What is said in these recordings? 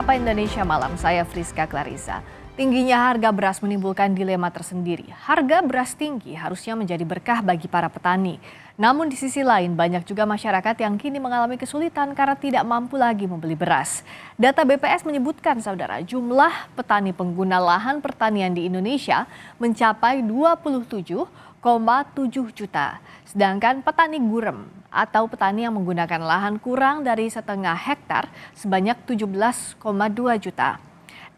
Sapa Indonesia Malam, saya Friska Clarissa. Tingginya harga beras menimbulkan dilema tersendiri. Harga beras tinggi harusnya menjadi berkah bagi para petani. Namun di sisi lain banyak juga masyarakat yang kini mengalami kesulitan karena tidak mampu lagi membeli beras. Data BPS menyebutkan, saudara, jumlah petani pengguna lahan pertanian di Indonesia mencapai 27,7 juta. Sedangkan petani gurem atau petani yang menggunakan lahan kurang dari setengah hektar sebanyak 17,2 juta.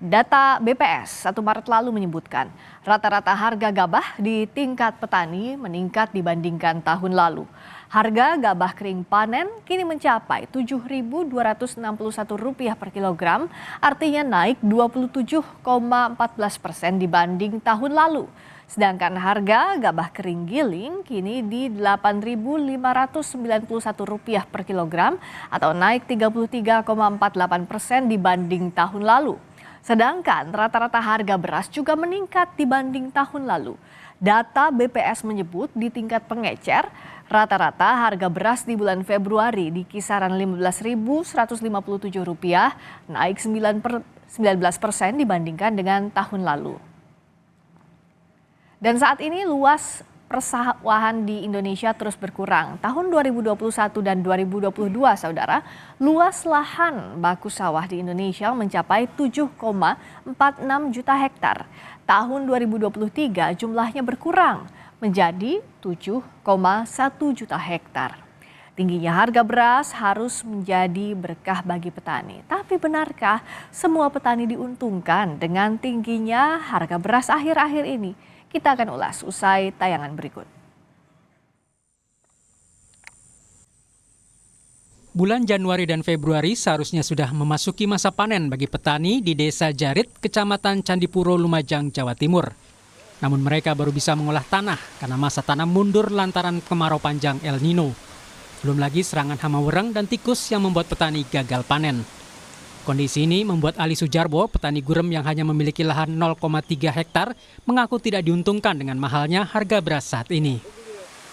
Data BPS 1 Maret lalu menyebutkan rata-rata harga gabah di tingkat petani meningkat dibandingkan tahun lalu. Harga gabah kering panen kini mencapai Rp7.261 per kilogram, artinya naik 27,14% dibanding tahun lalu. Sedangkan harga gabah kering giling kini di Rp8.591 per kilogram atau naik 33,48% dibanding tahun lalu. Sedangkan rata-rata harga beras juga meningkat dibanding tahun lalu. Data BPS menyebut di tingkat pengecer, rata-rata harga beras di bulan Februari di kisaran Rp15.157, naik 19% dibandingkan dengan tahun lalu. Dan saat ini luas persawahan di Indonesia terus berkurang. Tahun 2021 dan 2022, saudara, luas lahan baku sawah di Indonesia mencapai 7,46 juta hektar. Tahun 2023 jumlahnya berkurang menjadi 7,1 juta hektar. Tingginya harga beras harus menjadi berkah bagi petani. Tapi benarkah semua petani diuntungkan dengan tingginya harga beras akhir-akhir ini? Kita akan ulas usai tayangan berikut. Bulan Januari dan Februari seharusnya sudah memasuki masa panen bagi petani di Desa Jarit, Kecamatan Candipuro, Lumajang, Jawa Timur. Namun mereka baru bisa mengolah tanah karena masa tanam mundur lantaran kemarau panjang El Nino. Belum lagi serangan hama wereng dan tikus yang membuat petani gagal panen. Kondisi ini membuat Ali Sujarbo, petani gurem yang hanya memiliki lahan 0,3 hektar, mengaku tidak diuntungkan dengan mahalnya harga beras saat ini.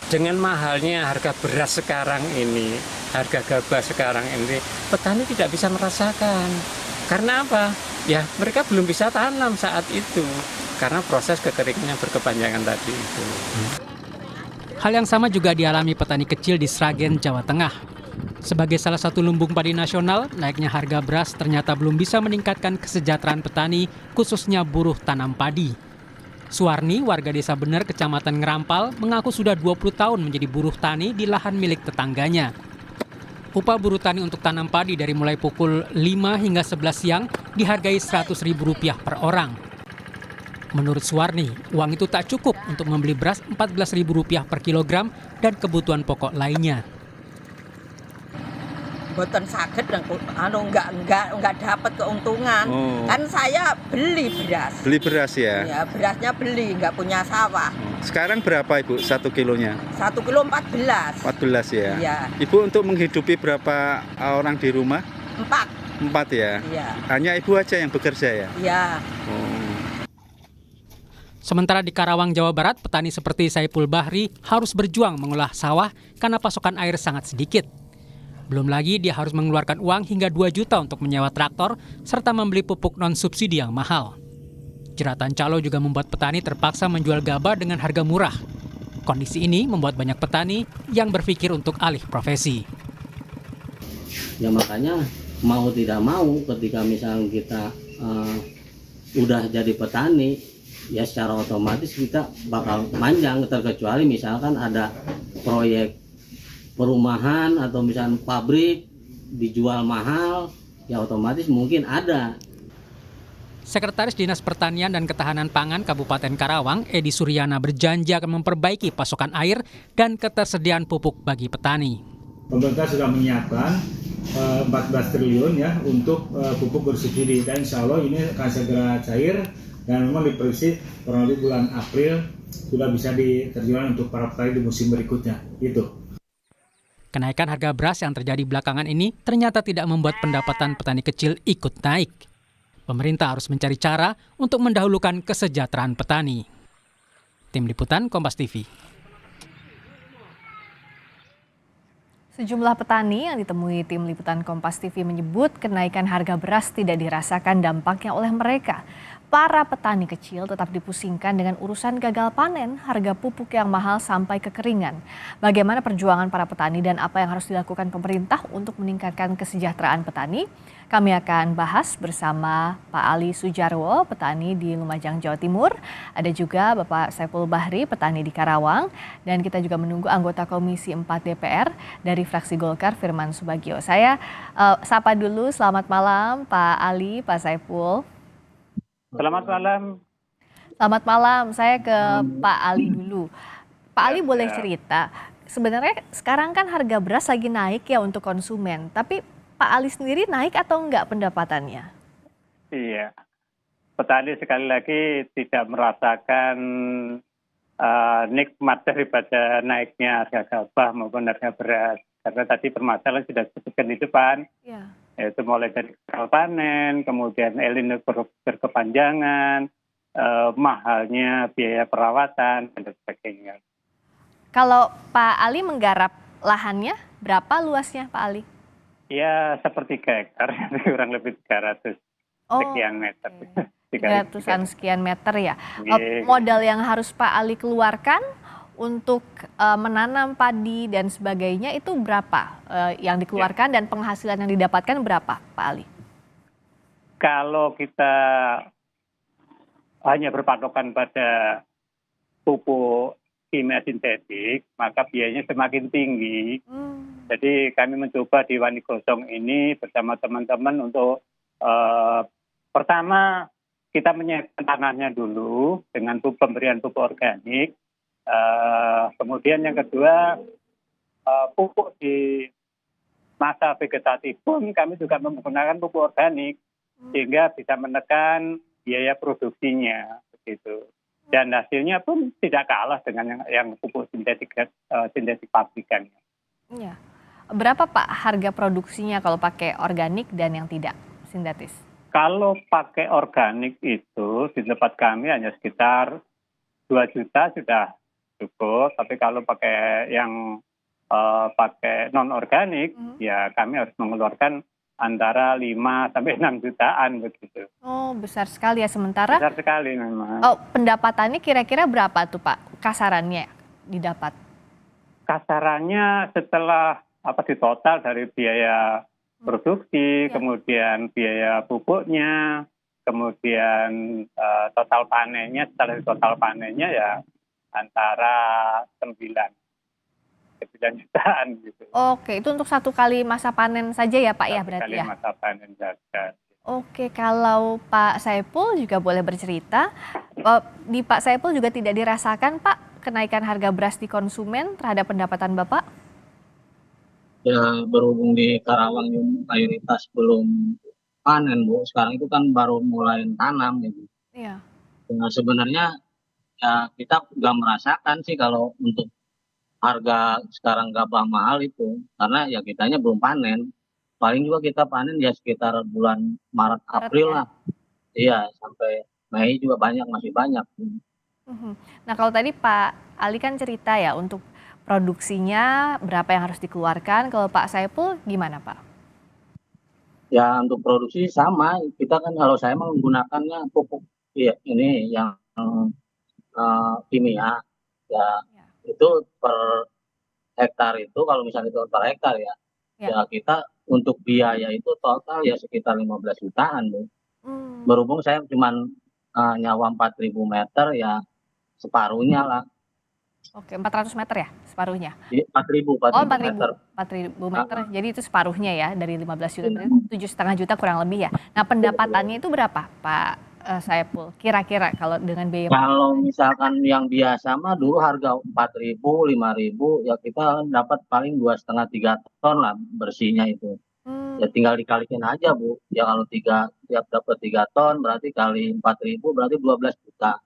Dengan mahalnya harga beras sekarang ini, harga gabah sekarang ini, petani tidak bisa merasakan. Karena apa? Ya, mereka belum bisa tanam saat itu, karena proses kekeringan berkepanjangan tadi itu. Hal yang sama juga dialami petani kecil di Sragen, Jawa Tengah. Sebagai salah satu lumbung padi nasional, naiknya harga beras ternyata belum bisa meningkatkan kesejahteraan petani, khususnya buruh tanam padi. Suwarni, warga Desa Bener, Kecamatan Ngerampal, mengaku sudah 20 tahun menjadi buruh tani di lahan milik tetangganya. Upah buruh tani untuk tanam padi dari mulai pukul 5 hingga 11 siang dihargai Rp100.000 per orang. Menurut Suwarni, uang itu tak cukup untuk membeli beras Rp14.000 per kilogram dan kebutuhan pokok lainnya. Boten saged enggak dapat keuntungan. Kan saya beli beras. Beli beras ya? Ya, berasnya beli, enggak punya sawah. Sekarang berapa Ibu 1 kilonya? 1 kilo 14. 14 ya? Iya. Ibu untuk menghidupi berapa orang di rumah? 4. 4 ya? Iya. Hanya Ibu aja yang bekerja ya? Iya. Sementara di Karawang, Jawa Barat, petani seperti Saipul Bahri harus berjuang mengolah sawah karena pasokan air sangat sedikit. Belum lagi dia harus mengeluarkan uang hingga 2 juta untuk menyewa traktor serta membeli pupuk non-subsidi yang mahal. Jeratan calo juga membuat petani terpaksa menjual gabah dengan harga murah. Kondisi ini membuat banyak petani yang berpikir untuk alih profesi. Ya makanya mau tidak mau ketika misalnya kita udah jadi petani, ya secara otomatis kita bakal manjang, terkecuali misalkan ada proyek perumahan atau misalnya pabrik dijual mahal, ya otomatis mungkin ada. Sekretaris Dinas Pertanian dan Ketahanan Pangan Kabupaten Karawang, Edi Suryana, berjanji akan memperbaiki pasokan air dan ketersediaan pupuk bagi petani. Pemerintah sudah menyiapkan 14 triliun ya untuk pupuk bersubsidi, dan insya Allah ini akan segera cair dan memang diprediksi kurang lebih bulan April sudah bisa diterjunkan untuk para petani di musim berikutnya. Itu. Kenaikan harga beras yang terjadi belakangan ini ternyata tidak membuat pendapatan petani kecil ikut naik. Pemerintah harus mencari cara untuk mendahulukan kesejahteraan petani. Tim Liputan Kompas TV. Sejumlah petani yang ditemui tim liputan Kompas TV menyebut kenaikan harga beras tidak dirasakan dampaknya oleh mereka. Para petani kecil tetap dipusingkan dengan urusan gagal panen, harga pupuk yang mahal sampai kekeringan. Bagaimana perjuangan para petani dan apa yang harus dilakukan pemerintah untuk meningkatkan kesejahteraan petani? Kami akan bahas bersama Pak Ali Sujarwo, petani di Lumajang, Jawa Timur. Ada juga Bapak Saiful Bahri, petani di Karawang. Dan kita juga menunggu anggota Komisi 4 DPR dari fraksi Golkar, Firman Subagio. Saya sapa dulu, selamat malam Pak Ali, Pak Saiful. Selamat malam. Selamat malam, saya ke Pak Ali dulu. Pak Ali boleh cerita, sebenarnya sekarang kan harga beras lagi naik ya untuk konsumen, tapi Pak Ali sendiri naik atau enggak pendapatannya? Iya, petani sekali lagi tidak merasakan nikmat daripada naiknya harga gabah maupun harga beras. Karena tadi permasalahan sudah disebutkan di depan. Ya. Yaitu mulai dari gagal panen, kemudian El Nino berkepanjangan, mahalnya biaya perawatan, dan sebagainya. Kalau Pak Ali menggarap lahannya, berapa luasnya Pak Ali? Ya, sepertiga hektar, kurang lebih 300 sekian meter. 300-an sekian meter ya. Modal yang harus Pak Ali keluarkan untuk menanam padi dan sebagainya itu berapa yang dikeluarkan dan penghasilan yang didapatkan berapa Pak Ali? Kalau kita hanya berpatokan pada pupuk kimia sintetik, maka biayanya semakin tinggi. Jadi kami mencoba di Wani Gosong ini bersama teman-teman untuk pertama kita menyiapkan tanahnya dulu dengan pemberian pupuk organik. Kemudian yang kedua, pupuk di masa vegetatif pun kami juga menggunakan pupuk organik sehingga bisa menekan biaya produksinya begitu. Dan hasilnya pun tidak kalah dengan yang pupuk sintetik pabrikan. Iya. Berapa Pak harga produksinya kalau pakai organik dan yang tidak sintetis? Kalau pakai organik itu di tempat kami hanya sekitar 2 juta sudah cukup, tapi kalau pakai yang pakai non organik ya kami harus mengeluarkan antara 5 sampai 6 jutaan begitu. Oh, besar sekali ya. Sementara besar sekali memang. Oh, pendapatannya kira-kira berapa tuh Pak kasarannya didapat? Kasarannya setelah di total dari biaya produksi, kemudian biaya pupuknya, kemudian total panennya, setelah total panennya ya antara 9 jutaan gitu. Oke, itu untuk satu kali masa panen saja ya Pak ya berarti ya? Satu kali masa panen saja. Oke, kalau Pak Saiful juga boleh bercerita, di Pak Saiful juga tidak dirasakan Pak kenaikan harga beras di konsumen terhadap pendapatan Bapak? Ya berhubung di Karawang yang mayoritas belum panen Bu, sekarang itu kan baru mulai tanam gitu. Iya. Nah, sebenarnya ya kita nggak merasakan sih kalau untuk harga sekarang gabah mahal itu, karena ya kitanya belum panen. Paling juga kita panen ya sekitar bulan Maret April lah. Iya, sampai Mei juga masih banyak. Nah kalau tadi Pak Ali kan cerita ya untuk produksinya berapa yang harus dikeluarkan, kalau Pak Saiful gimana Pak? Ya untuk produksi sama, kita kan kalau saya menggunakannya pupuk ini yang kimia, ya itu per hektar itu kalau misalnya itu per hektar ya kita untuk biaya itu total ya sekitar 15 jutaan Bu. Berhubung saya cuma nyawa 4.000 meter ya separuhnya lah. Oke, 400 meter ya separuhnya? 4.000 meter. 4.000 meter, jadi itu separuhnya ya dari 15 juta, 7,5 juta kurang lebih ya. Nah pendapatannya itu berapa Pak Saiful? Kira-kira kalau dengan biaya? Kalau misalkan yang biasa mah dulu harga 4.000, 5.000 ya kita dapat paling 2,5-3 ton lah bersihnya itu. Ya tinggal dikalikan aja Bu. Ya kalau tiap dapat 3 ton berarti kali 4.000 berarti 12 juta.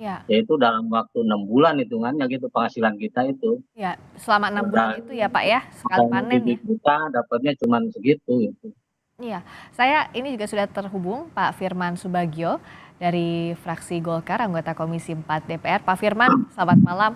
Ya. Yaitu dalam waktu 6 bulan hitungannya gitu penghasilan kita itu. Ya, selama 6 bulan itu ya Pak ya, sekali panen ya. Kita dapatnya cuma segitu gitu. Iya, saya ini juga sudah terhubung Pak Firman Subagio dari fraksi Golkar, anggota Komisi 4 DPR. Pak Firman, selamat malam.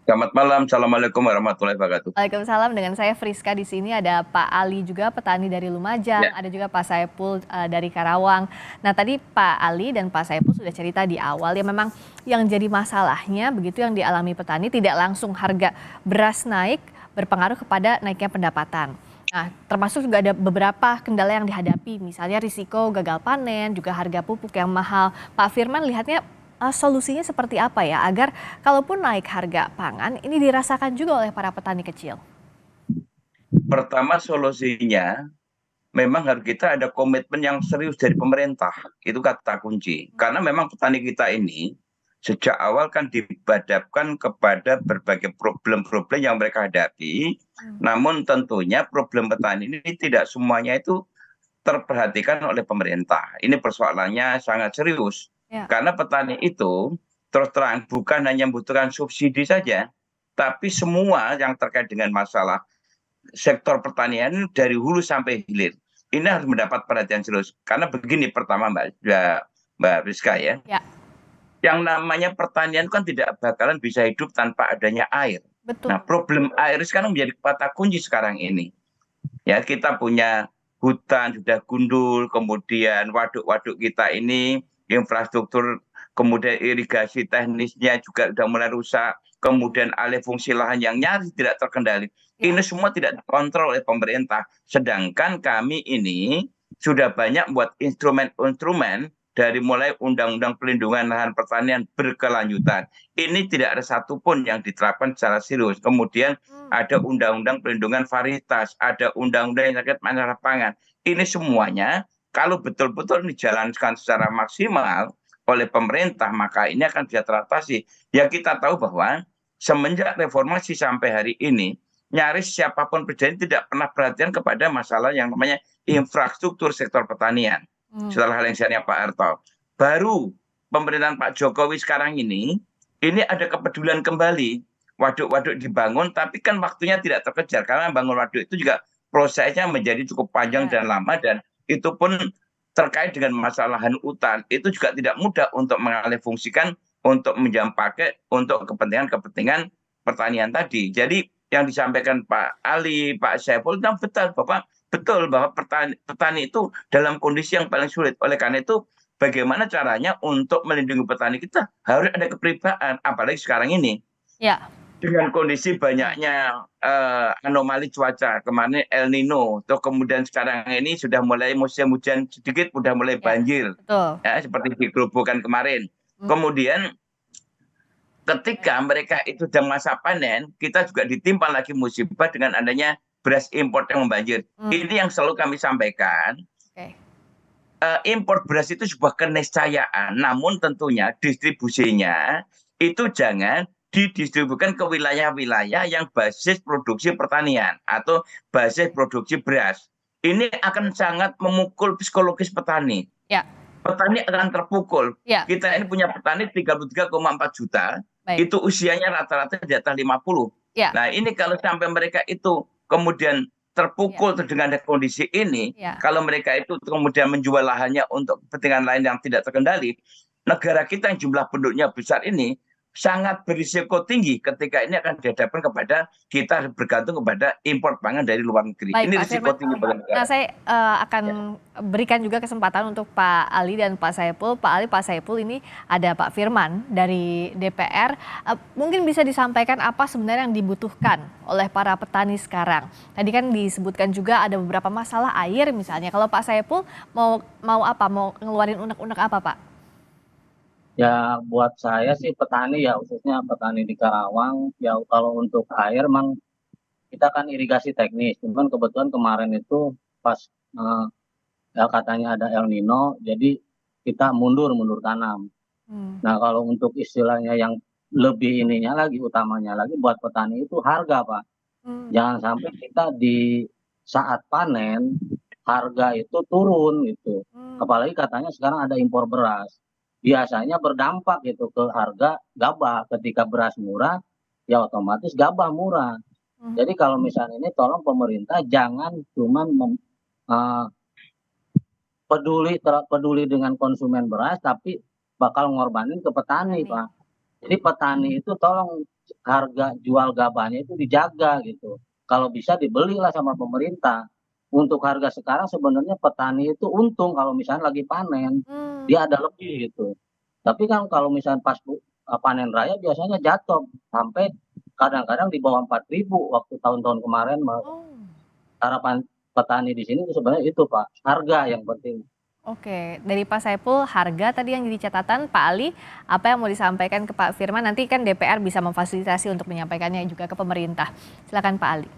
Selamat malam, Assalamualaikum warahmatullahi wabarakatuh. Waalaikumsalam, dengan saya Friska di sini, ada Pak Ali juga petani dari Lumajang, Ya. ada juga Pak Saipul dari Karawang. Nah tadi Pak Ali dan Pak Saipul sudah cerita di awal ya memang yang jadi masalahnya begitu yang dialami petani tidak langsung harga beras naik berpengaruh kepada naiknya pendapatan. Nah, termasuk juga ada beberapa kendala yang dihadapi, misalnya risiko gagal panen, juga harga pupuk yang mahal. Pak Firman lihatnya solusinya seperti apa ya agar kalaupun naik harga pangan ini dirasakan juga oleh para petani kecil? Pertama solusinya memang harus kita ada komitmen yang serius dari pemerintah. Itu kata kunci. Karena memang petani kita ini sejak awal kan dihadapkan kepada berbagai problem-problem yang mereka hadapi. Namun tentunya problem petani ini tidak semuanya itu terperhatikan oleh pemerintah. Ini persoalannya sangat serius. Ya. Karena petani itu terus terang bukan hanya membutuhkan subsidi saja, tapi semua yang terkait dengan masalah sektor pertanian dari hulu sampai hilir. Ini harus mendapat perhatian serius. Karena begini pertama Mbak Rizka ya. Ya. Yang namanya pertanian kan tidak bakalan bisa hidup tanpa adanya air. Betul. Nah, problem air sekarang menjadi kata kunci sekarang ini. Ya, kita punya hutan sudah gundul, kemudian waduk-waduk kita ini infrastruktur, kemudian irigasi teknisnya juga sudah mulai rusak, kemudian alih fungsi lahan yang nyaris tidak terkendali. Ini semua tidak dikontrol oleh pemerintah. Sedangkan kami ini sudah banyak buat instrumen-instrumen dari mulai Undang-Undang Pelindungan Lahan Pertanian berkelanjutan. Ini tidak ada satupun yang diterapkan secara serius. Kemudian ada Undang-Undang Pelindungan Varietas, ada Undang-Undang yang terkait masalah pangan. Ini semuanya kalau betul-betul dijalankan secara maksimal oleh pemerintah, maka ini akan bisa teratasi. Ya kita tahu bahwa semenjak reformasi sampai hari ini, nyaris siapapun presiden tidak pernah perhatian kepada masalah yang namanya infrastruktur sektor pertanian. Setelah hal yang saya Pak Harto. Baru pemerintahan Pak Jokowi sekarang ini ada kepedulian kembali. Waduk-waduk dibangun, tapi kan waktunya tidak terkejar. Karena bangun waduk itu juga prosesnya menjadi cukup panjang dan lama, dan itu pun terkait dengan masalah lahan hutan, itu juga tidak mudah untuk mengalihfungsikan, untuk menjam pakai untuk kepentingan pertanian tadi. Jadi yang disampaikan Pak Ali, Pak Saiful, betul bahwa petani itu dalam kondisi yang paling sulit. Oleh karena itu, bagaimana caranya untuk melindungi petani kita harus ada kepribadian, apalagi sekarang ini. Ya. Dengan kondisi banyaknya anomali cuaca, kemarin El Nino, atau kemudian sekarang ini sudah mulai musim hujan sedikit, sudah mulai banjir, betul. ya, seperti di Gerobokan kemarin. Kemudian ketika mereka itu sedang masa panen, kita juga ditimpa lagi musibah dengan adanya beras impor yang membanjir. Ini yang selalu kami sampaikan. Impor beras itu sebuah keniscayaan, namun tentunya distribusinya itu jangan didistribusikan ke wilayah-wilayah yang basis produksi pertanian atau basis produksi beras. Ini akan sangat memukul psikologis petani. Ya. Petani akan terpukul. Ya. Kita ini punya petani 33,4 juta, itu usianya rata-rata di atas 50. Ya. Nah ini kalau sampai mereka itu kemudian terpukul dengan kondisi ini, kalau mereka itu kemudian menjual lahannya untuk kepentingan lain yang tidak terkendali, negara kita yang jumlah penduduknya besar ini sangat berisiko tinggi ketika ini akan dihadapkan kepada kita bergantung kepada impor pangan dari luar negeri. Baik, ini Pak risiko Firman. tinggi bagi negara. Nah, saya akan berikan juga kesempatan untuk Pak Ali dan Pak Saipul. Pak Ali, Pak Saipul, ini ada Pak Firman dari DPR. Mungkin bisa disampaikan apa sebenarnya yang dibutuhkan oleh para petani sekarang. Tadi kan disebutkan juga ada beberapa masalah air misalnya. Kalau Pak Saipul mau apa? Mau ngeluarin unek-unek apa, Pak? Ya buat saya sih petani ya, khususnya petani di Karawang, ya kalau untuk air memang kita kan irigasi teknis, cuman kebetulan kemarin itu pas ya katanya ada El Nino, jadi kita mundur tanam. Nah kalau untuk istilahnya yang lebih ininya lagi, utamanya lagi buat petani itu harga, Pak. Jangan sampai kita di saat panen harga itu turun gitu. Apalagi katanya sekarang ada impor beras. Biasanya berdampak gitu ke harga gabah. Ketika beras murah, ya otomatis gabah murah. Jadi kalau misalnya ini tolong pemerintah jangan cuma peduli dengan konsumen beras, tapi bakal ngorbanin ke petani, Pak. Jadi petani itu tolong harga jual gabahnya itu dijaga gitu. Kalau bisa dibelilah sama pemerintah. Untuk harga sekarang sebenarnya petani itu untung kalau misalnya lagi panen, Mmm, dia ada lebih gitu. Tapi kan kalau misalnya pas panen raya biasanya jatuh sampai kadang-kadang di bawah 4.000 waktu tahun-tahun kemarin oh, harapan petani di sini sebenarnya itu Pak, harga yang penting. oke. Dari Pak Saiful, harga tadi yang jadi catatan. Pak Ali, apa yang mau disampaikan ke Pak Firman? Nanti kan DPR bisa memfasilitasi untuk menyampaikannya juga ke pemerintah. Silakan Pak Ali.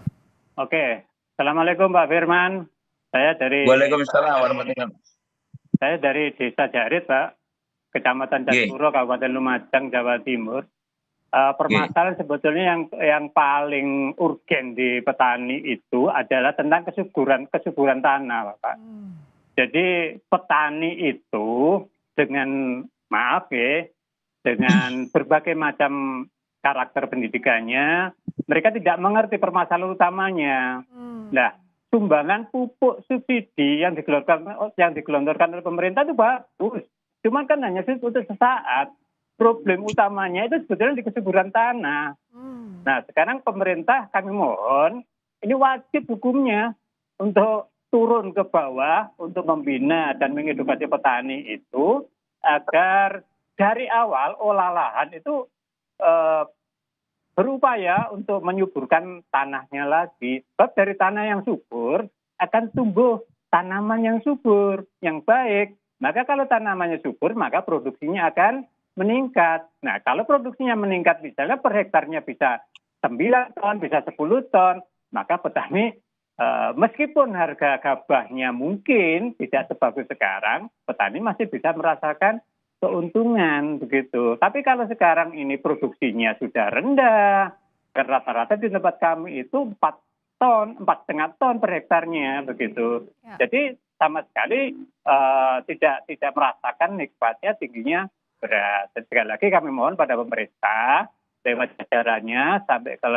Oke, Assalamualaikum Pak Firman. Saya dari Waalaikumsalam warahmatullahi wabarakatuh. saya dari Desa Jarit, Pak, Kecamatan Nggih, Jatipuro, Kabupaten Lumajang, Jawa Timur. nggih. Permasalahan sebetulnya yang paling urgen di petani itu adalah tentang kesuburan tanah, Pak. Jadi petani itu dengan maaf ya, dengan berbagai macam karakter pendidikannya, mereka tidak mengerti permasalahan utamanya. Nah, sumbangan pupuk subsidi yang digelontorkan oleh pemerintah itu bagus. Cuman kan hanya untuk sesaat. Problem utamanya itu sebetulnya di kesuburan tanah. Nah, sekarang pemerintah kami mohon, ini wajib hukumnya untuk turun ke bawah untuk membina dan mengedukasi petani itu agar dari awal olah lahan itu eh, berupaya untuk menyuburkan tanahnya lagi. Sebab dari tanah yang subur akan tumbuh tanaman yang subur, yang baik. Maka kalau tanamannya subur, maka produksinya akan meningkat. Nah, kalau produksinya meningkat misalnya per hektarnya bisa 9 ton, bisa 10 ton, maka petani meskipun harga gabahnya mungkin tidak sebagus sekarang, petani masih bisa merasakan keuntungan begitu. Tapi kalau sekarang ini produksinya sudah rendah, rata-rata di tempat kami itu 4 ton, 4,5 ton per hektarnya begitu. Ya. Jadi sama sekali tidak merasakan nikmatnya tingginya beras. Dan sekali lagi kami mohon pada pemerintah lewat jajarannya sampai ke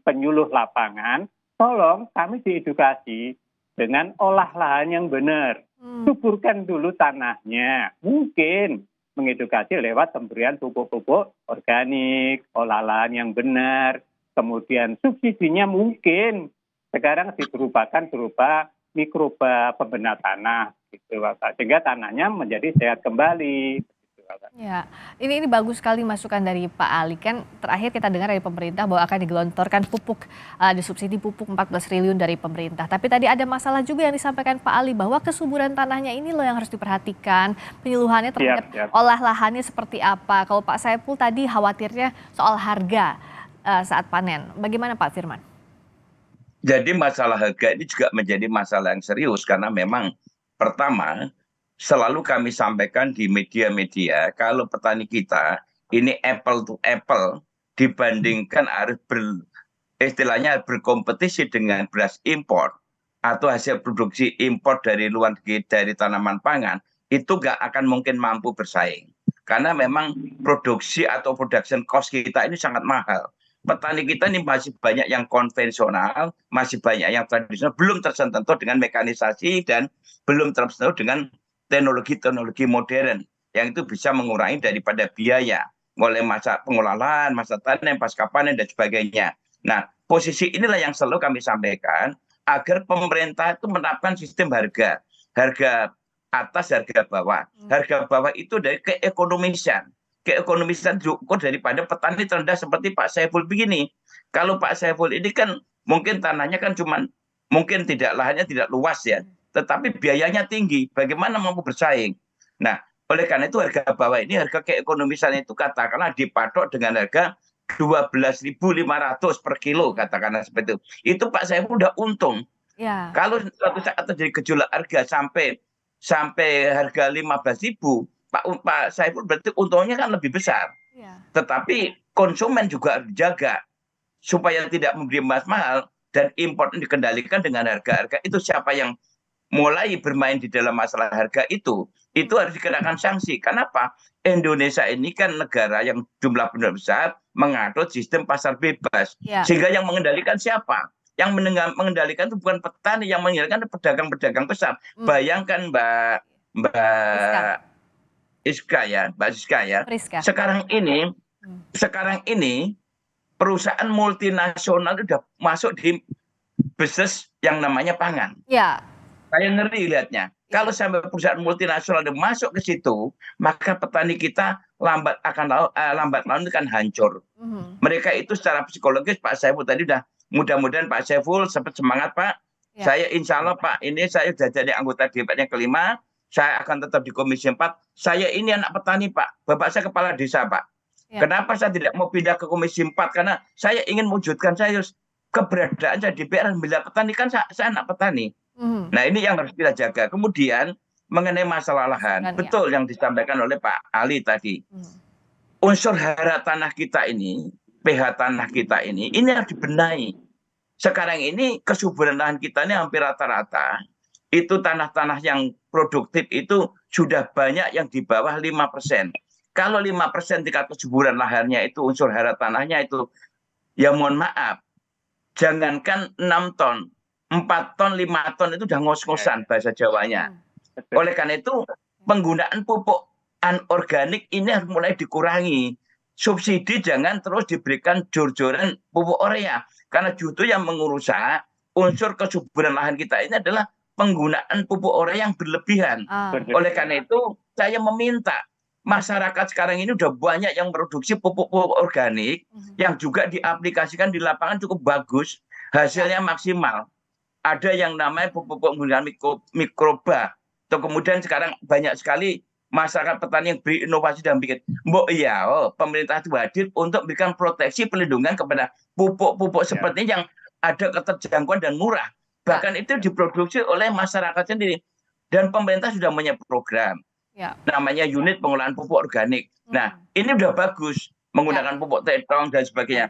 penyuluh lapangan, tolong kami diedukasi dengan olah lahan yang benar. Suburkan dulu tanahnya. Mungkin mengedukasi lewat pemberian pupuk-pupuk organik, olah lahan yang benar. Kemudian subsidinya mungkin sekarang diberubahkan berupa mikroba pembenar tanah, gitu, Bapak. Sehingga tanahnya menjadi sehat kembali. Gitu, Bapak. Ya, ini bagus sekali masukan dari Pak Ali. Kan terakhir kita dengar dari pemerintah bahwa akan digelontorkan pupuk, ada subsidi pupuk 14 triliun dari pemerintah. Tapi tadi ada masalah juga yang disampaikan Pak Ali bahwa kesuburan tanahnya ini loh yang harus diperhatikan, penyuluhannya terhadap Siap. olah lahannya seperti apa. Kalau Pak Saiful tadi khawatirnya soal harga saat panen. Bagaimana Pak Firman? Jadi masalah harga ini juga menjadi masalah yang serius karena memang pertama selalu kami sampaikan di media-media kalau petani kita ini apple to apple dibandingkan harus istilahnya berkompetisi dengan beras impor atau hasil produksi impor dari luar negeri dari tanaman pangan itu nggak akan mungkin mampu bersaing karena memang produksi atau production cost kita ini sangat mahal. Petani kita ini masih banyak yang konvensional, masih banyak yang tradisional, belum tersentuh dengan mekanisasi dan belum tersentuh dengan teknologi-teknologi modern yang itu bisa mengurangi daripada biaya mulai masa pengolahan, masa panen, pasca panen dan sebagainya. Nah, posisi inilah yang selalu kami sampaikan agar pemerintah itu menerapkan sistem harga atas, harga bawah. Harga bawah itu dari keekonomisan diukur daripada petani terendah seperti Pak Saiful begini. Kalau Pak Saiful ini kan mungkin tanahnya kan cuman mungkin lahannya tidak luas ya, tetapi biayanya tinggi. Bagaimana mampu bersaing? Nah, oleh karena itu harga bawah ini harga keekonomisan itu katakanlah dipatok dengan harga 12.500 per kilo katakanlah seperti itu. Itu Pak Saiful udah untung. Ya. Kalau suatu saat terjadi gejolak harga sampai harga 15.000, Pak Saiful berarti untungnya kan lebih besar. Ya. Tetapi konsumen juga harus dijaga supaya tidak membeli emas mahal dan impor dikendalikan dengan harga-harga itu. Siapa yang mulai bermain di dalam masalah harga itu harus dikenakan sanksi. Kenapa? Indonesia ini kan negara yang jumlah penduduk besar mengadopsi sistem pasar bebas. Ya. Sehingga yang mengendalikan siapa? Yang mengendalikan itu bukan petani, yang mengendalikan pedagang-pedagang besar. Bayangkan Mbak Mbak Siska ya. Friska. Sekarang ini perusahaan multinasional udah masuk di bisnis yang namanya pangan. Ya. Saya ngeri lihatnya. Kalau sampai perusahaan multinasional udah masuk ke situ, maka petani kita lambat laun kan hancur. Mereka itu secara psikologis, Pak Saiful tadi udah, mudah-mudahan Pak Saiful sempat semangat Pak. Ya. Saya insya Allah Pak, ini saya sudah jadi anggota DPR yang kelima, saya akan tetap di Komisi 4. Saya ini anak petani Pak, bapak saya kepala desa Pak. Ya. Kenapa saya tidak mau pindah ke Komisi 4? Karena saya ingin mewujudkan keberadaan saya di DPR membela petani, kan saya anak petani. Nah ini yang harus kita jaga. Kemudian mengenai masalah lahan, betul yang disampaikan oleh Pak Ali tadi. Unsur hara tanah kita ini, pH tanah kita ini harus dibenahi. Sekarang ini kesuburan lahan kita ini hampir rata-rata. Itu tanah-tanah yang produktif itu sudah banyak yang di bawah 5%. Kalau 5% tingkat kesuburan lahannya itu unsur hara tanahnya itu, ya mohon maaf, jangankan 6 ton, 4 ton, 5 ton itu udah ngos-ngosan bahasa Jawanya. Oleh karena itu penggunaan pupuk anorganik ini harus mulai dikurangi. Subsidi jangan terus diberikan jor-joran pupuk urea. Karena justru yang mengurusak unsur kesuburan lahan kita ini adalah penggunaan pupuk urea yang berlebihan. Oleh karena itu saya meminta masyarakat sekarang ini udah banyak yang produksi pupuk-pupuk organik yang juga diaplikasikan di lapangan cukup bagus, hasilnya maksimal. Ada yang namanya pupuk menggunakan mikroba. Atau kemudian sekarang banyak sekali masyarakat petani yang berinovasi dan bikin. Pemerintah itu hadir untuk memberikan proteksi pelindungan kepada pupuk-pupuk seperti ini yang ada keterjangkauan dan murah. Bahkan itu diproduksi oleh masyarakat sendiri. Dan pemerintah sudah punya program. Namanya unit pengolahan pupuk organik. Nah, ini udah bagus menggunakan pupuk tetong dan sebagainya.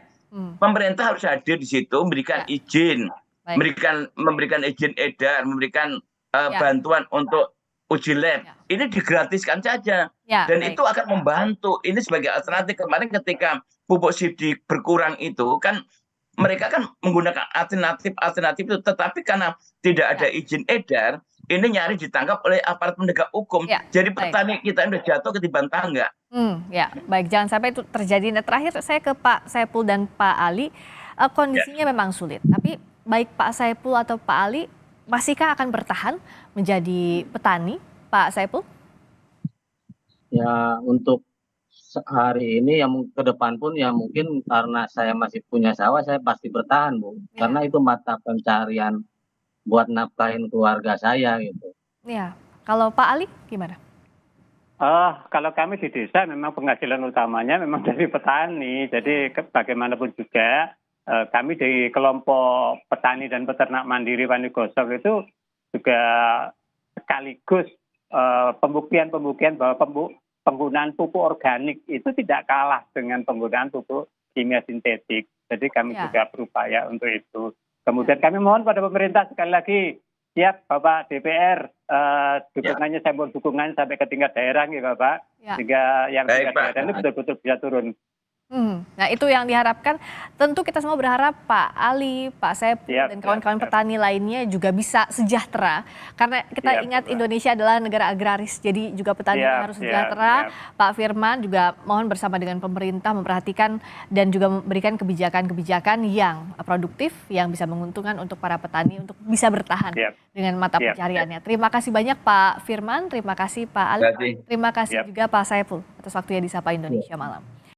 Pemerintah harus hadir di situ, memberikan izin, memberikan izin edar, memberikan bantuan untuk uji lab. Ini digratiskan saja. Dan itu akan membantu. Ini sebagai alternatif. Kemarin ketika pupuk subsidi berkurang itu kan mereka kan menggunakan alternatif itu, tetapi karena tidak ada izin edar, ini nyaris ditangkap oleh aparat penegak hukum. Jadi petani kita udah jatuh ketiban tangga. Baik, jangan sampai itu terjadi. Nah, terakhir saya ke Pak Saiful dan Pak Ali. Kondisinya memang sulit, tapi baik Pak Saiful atau Pak Ali, masihkah akan bertahan menjadi petani, Pak Saiful? Ya, untuk hari ini yang ke depan pun ya mungkin karena saya masih punya sawah, saya pasti bertahan, Bu. Karena itu mata pencarian buat nafkahin keluarga saya gitu. Kalau Pak Ali gimana? Kalau kami di desa memang penghasilan utamanya memang dari petani. Jadi bagaimanapun juga kami di kelompok petani dan peternak mandiri Wanigosok itu juga sekaligus pembuktian bahwa penggunaan pupuk organik itu tidak kalah dengan penggunaan pupuk kimia sintetik. Jadi kami juga berupaya untuk itu. Kemudian kami mohon pada pemerintah sekali lagi, siap Bapak DPR, dukungannya saya mohon dukungan sampai ke tingkat daerah nih Bapak, sehingga yang tingkat daerah ini betul-betul bisa turun. Nah itu yang diharapkan. Tentu kita semua berharap Pak Ali, Pak Saiful dan kawan-kawan petani lainnya juga bisa sejahtera. Karena kita ingat Indonesia adalah negara agraris, jadi juga petani harus sejahtera. Pak Firman juga mohon bersama dengan pemerintah memperhatikan dan juga memberikan kebijakan-kebijakan yang produktif, yang bisa menguntungkan untuk para petani untuk bisa bertahan dengan mata pencariannya. Terima kasih banyak Pak Firman, terima kasih Pak Ali, terima kasih juga Pak Saiful atas waktunya di Sapa Indonesia Malam.